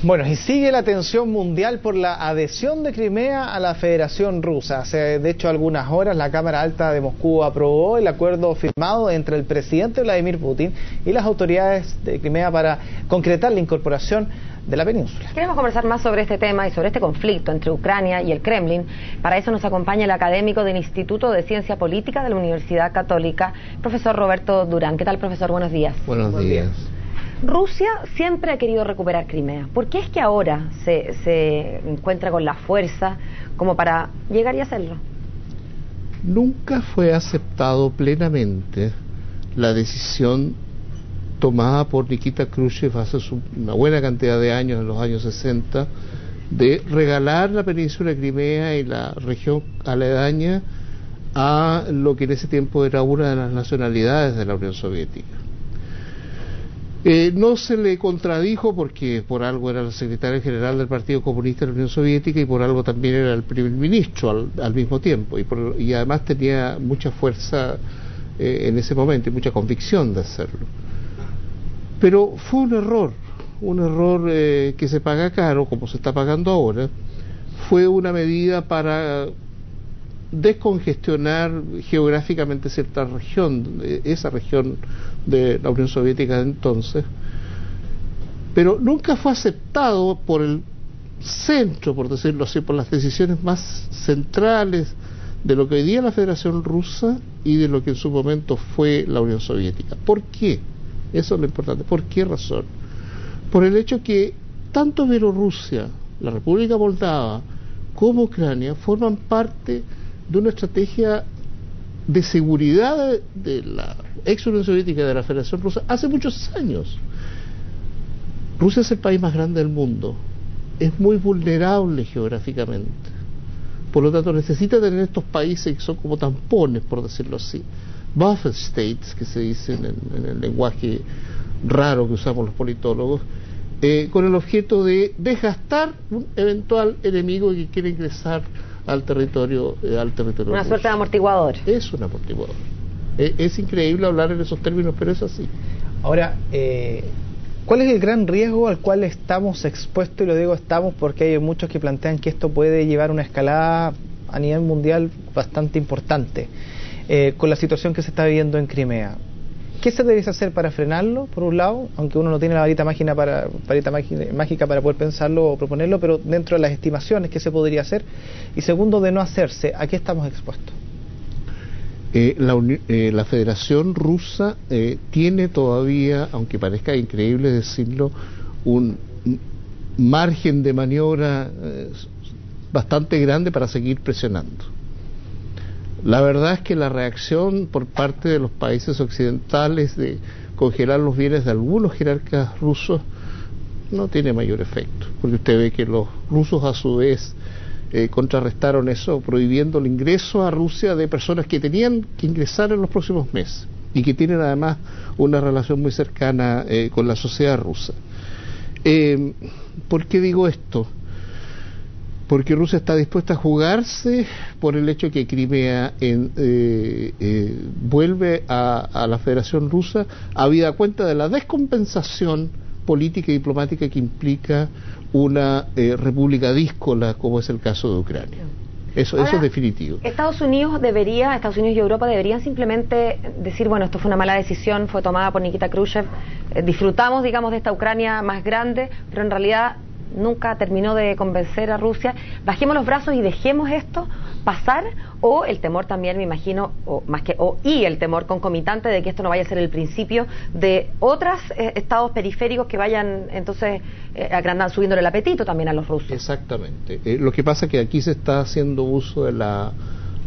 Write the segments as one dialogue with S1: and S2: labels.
S1: Bueno, y sigue la tensión mundial por la adhesión de Crimea a la Federación Rusa. Hace, de hecho, algunas horas la Cámara Alta de Moscú aprobó el acuerdo firmado entre el presidente Vladimir Putin y las autoridades de Crimea para concretar la incorporación de la península.
S2: Queremos conversar más sobre este tema y sobre este conflicto entre Ucrania y el Kremlin. Para eso nos acompaña el académico del Instituto de Ciencia Política de la Universidad Católica, profesor Roberto Durán. ¿Qué tal, profesor? Buenos días.
S3: Buenos días.
S2: Rusia siempre ha querido recuperar Crimea. ¿Por qué es que ahora se encuentra con la fuerza como para llegar y hacerlo?
S3: Nunca fue aceptado plenamente la decisión tomada por Nikita Khrushchev hace una buena cantidad de años, en los años 60, de regalar la península de Crimea y la región aledaña a lo que en ese tiempo era una de las nacionalidades de la Unión Soviética. No se le contradijo porque por algo era el secretario general del Partido Comunista de la Unión Soviética y por algo también era el primer ministro al mismo tiempo, y además tenía mucha fuerza en ese momento y mucha convicción de hacerlo. Pero fue un error que se paga caro, como se está pagando ahora. Fue una medida para descongestionar geográficamente cierta región, esa región de la Unión Soviética de entonces, pero nunca fue aceptado por el centro, por decirlo así, por las decisiones más centrales de lo que hoy día es la Federación Rusa y de lo que en su momento fue la Unión Soviética. ¿Por qué? Eso es lo importante. ¿Por qué razón? Por el hecho que tanto Bielorrusia, la República Moldava, como Ucrania forman parte de una estrategia de seguridad de la ex Unión Soviética, de la Federación Rusa, hace muchos años. Rusia es el país más grande del mundo, es muy vulnerable geográficamente, por lo tanto necesita tener estos países que son como tampones, por decirlo así, buffer states, que se dicen en el lenguaje raro que usamos los politólogos, con el objeto de desgastar un eventual enemigo que quiere ingresar al territorio una
S2: ruso. Suerte de amortiguador.
S3: Es un amortiguador. Es increíble hablar en esos términos, pero es así.
S1: Ahora, ¿cuál es el gran riesgo al cual estamos expuestos? Y lo digo estamos porque hay muchos que plantean que esto puede llevar una escalada a nivel mundial bastante importante, con la situación que se está viviendo en Crimea. ¿Qué se debe hacer para frenarlo, por un lado, aunque uno no tiene la varita mágica para poder pensarlo o proponerlo, pero dentro de las estimaciones, ¿qué se podría hacer? Y segundo, de no hacerse, ¿a qué estamos expuestos?
S3: La Federación Rusa tiene todavía, aunque parezca increíble decirlo, un margen de maniobra bastante grande para seguir presionando. La verdad es que la reacción por parte de los países occidentales de congelar los bienes de algunos jerarcas rusos no tiene mayor efecto, porque usted ve que los rusos a su vez contrarrestaron eso prohibiendo el ingreso a Rusia de personas que tenían que ingresar en los próximos meses y que tienen además una relación muy cercana con la sociedad rusa. ¿Por qué digo esto? Porque Rusia está dispuesta a jugarse por el hecho que Crimea vuelve a la Federación Rusa, habida cuenta de la descompensación política y diplomática que implica una república díscola, como es el caso de Ucrania. Eso es definitivo.
S2: Estados Unidos y Europa deberían simplemente decir, bueno, esto fue una mala decisión, fue tomada por Nikita Khrushchev, disfrutamos, digamos, de esta Ucrania más grande, pero en realidad nunca terminó de convencer a Rusia. Bajemos los brazos y dejemos esto pasar, o el temor también, me imagino, y el temor concomitante de que esto no vaya a ser el principio de otros estados periféricos que vayan entonces subiéndole el apetito también a los rusos.
S3: Exactamente. Lo que pasa es que aquí se está haciendo uso de la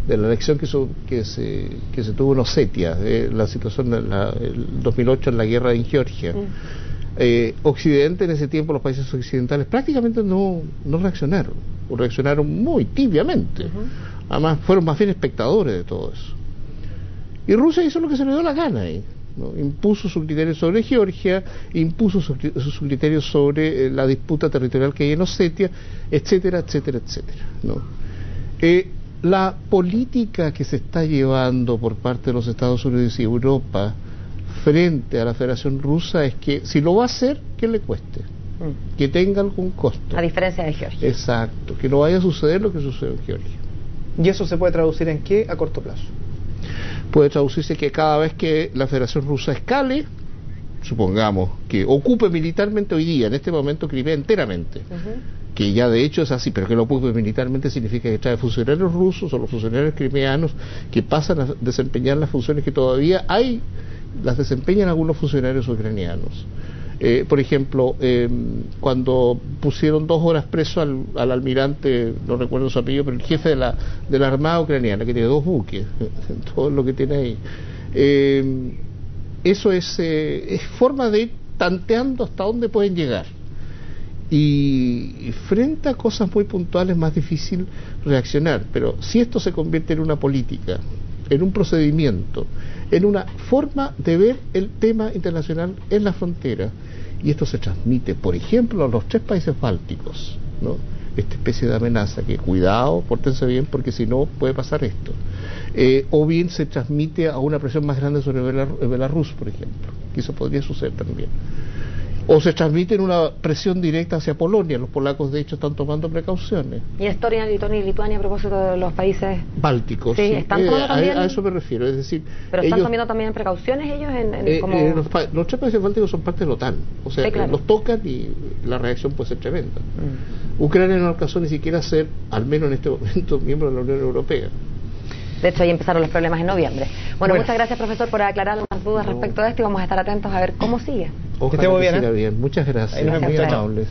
S3: elección que se tuvo en Osetia, la situación del 2008 en la guerra en Georgia. Occidente en ese tiempo, los países occidentales prácticamente no reaccionaron, o reaccionaron muy tibiamente. Además fueron más bien espectadores de todo eso, y Rusia hizo lo que se le dio la gana ahí, ¿no? Impuso sus criterios sobre Georgia, impuso sus criterios sobre la disputa territorial que hay en Osetia, etcétera, etcétera, etcétera, ¿no? La política que se está llevando por parte de los Estados Unidos y Europa frente a la Federación Rusa es que si lo va a hacer, que le cueste. que tenga algún costo.
S2: A diferencia de Georgia.
S3: Exacto, que no vaya a suceder lo que sucedió en Georgia.
S1: ¿Y eso se puede traducir en qué a corto plazo?
S3: Puede traducirse que cada vez que la Federación Rusa escale, supongamos que ocupe militarmente hoy día, en este momento, Crimea enteramente, que ya de hecho es así, pero que lo ocupe militarmente significa que trae funcionarios rusos o los funcionarios crimeanos que pasan a desempeñar las funciones que todavía hay, las desempeñan algunos funcionarios ucranianos. Por ejemplo, cuando pusieron 2 horas preso al almirante, no recuerdo su apellido, pero el jefe de la Armada ucraniana, que tiene 2 buques, todo lo que tiene ahí. Eso es forma de ir tanteando hasta dónde pueden llegar. Y frente a cosas muy puntuales es más difícil reaccionar, pero si esto se convierte en una política, en un procedimiento, en una forma de ver el tema internacional en la frontera, y esto se transmite, por ejemplo, a los 3 países bálticos, ¿no? Esta especie de amenaza, que cuidado, pórtense bien, porque si no puede pasar esto. O bien se transmite a una presión más grande sobre Belarus, por ejemplo, que eso podría suceder también. O se transmite en una presión directa hacia Polonia. Los polacos, de hecho, están tomando precauciones.
S2: ¿Y Estonia, Lituania y Lituania a propósito de los países
S3: bálticos?
S2: Sí, ¿están tomando también?
S3: A eso me refiero, es decir...
S2: ¿Pero están tomando también precauciones ellos como...?
S3: Los 3 países bálticos son parte de la OTAN, o sea, sí, claro, los tocan y la reacción puede ser tremenda. Ucrania no alcanzó ni siquiera a ser, al menos en este momento, miembro de la Unión Europea.
S2: De hecho, ahí empezaron los problemas en noviembre. Bueno, muchas gracias, profesor, por aclarar algunas dudas respecto a esto, y vamos a estar atentos a ver cómo sigue.
S3: Ojalá que siga bien. Muchas gracias.
S1: Muy
S3: amables.